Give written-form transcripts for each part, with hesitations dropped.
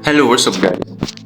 Hello, what's up guys?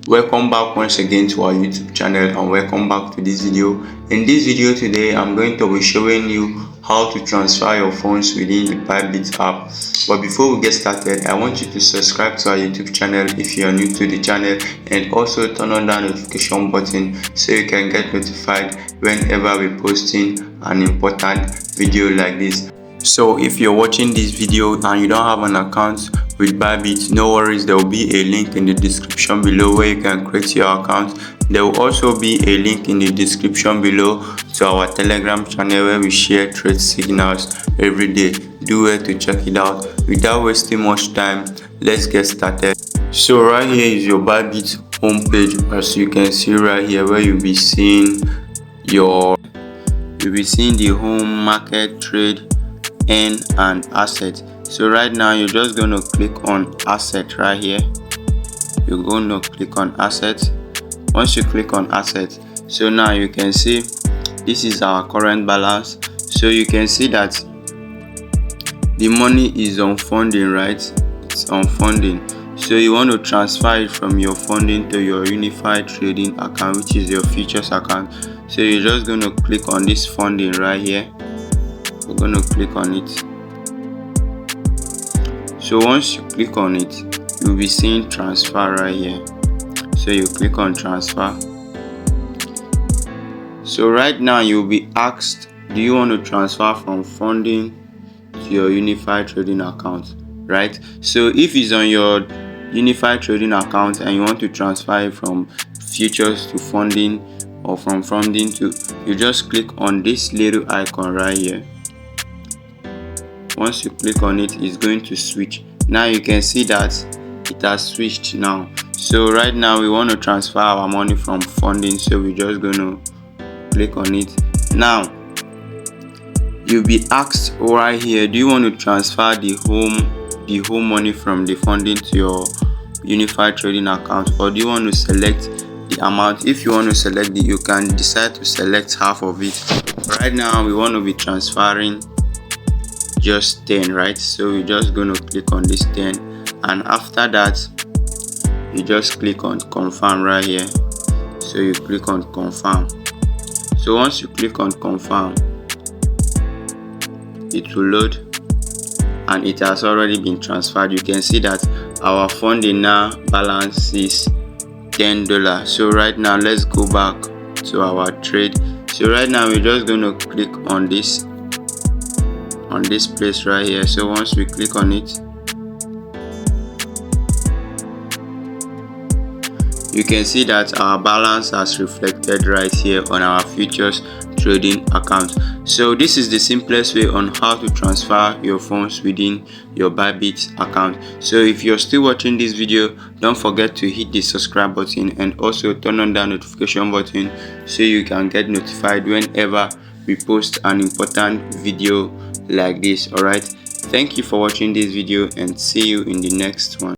Welcome back once again to our YouTube channel and welcome back to this video. In this video today, I'm going to be showing you how to transfer your funds within the Bybit app. But before we get started, I want you to subscribe to our YouTube channel if you are new to the channel, and also turn on that notification button so you can get notified whenever we're posting an important video like this. So if you're watching this video and you don't have an account with Bybit, no worries, there will be a link in the description below where you can create your account. There will also be a link in the description below to our Telegram channel where we share trade signals every day. Do well to check it out. Without wasting much time, let's get started. So right here is your Bybit homepage, as you can see right here, where you'll be seeing the home, market, trade, earn and asset. So right now you're just going to click on asset right here. You're going to click on asset. Once you click on asset, so now you can see this is our current balance. So you can see that the money is on funding, right? It's on funding. So you want to transfer it from your funding to your unified trading account, which is your futures account. So you're just going to click on this funding right here. We're going to click on it. So once you click on it, you'll be seeing transfer right here. So you click on transfer. So right now you'll be asked, do you want to transfer from funding to your unified trading account, right? So if it's on your unified trading account and you want to transfer it from futures to funding, or from funding to, you just click on this little icon right here. Once you click on it, it's going to switch. Now you can see that it has switched now. So right now we want to transfer our money from funding, so we're just going to click on it. Now you'll be asked right here, do you want to transfer the home money from the funding to your unified trading account, or do you want to select the amount? If you want to select you can decide to select half of it. Right now we want to be transferring just 10, right? So we're just going to click on this 10, and after that you just click on confirm right here. So you click on confirm. So once you click on confirm, it will load and it has already been transferred. You can see that our funding now balance is $10. So right now let's go back to our trade. So right now we're just going to click on this place right here. So once we click on it, you can see that our balance has reflected right here on our futures trading account. So this is the simplest way on how to transfer your funds within your Bybit account. So if you're still watching this video, don't forget to hit the subscribe button and also turn on that notification button so you can get notified whenever we post an important video like this. All right, thank you for watching this video and see you in the next one.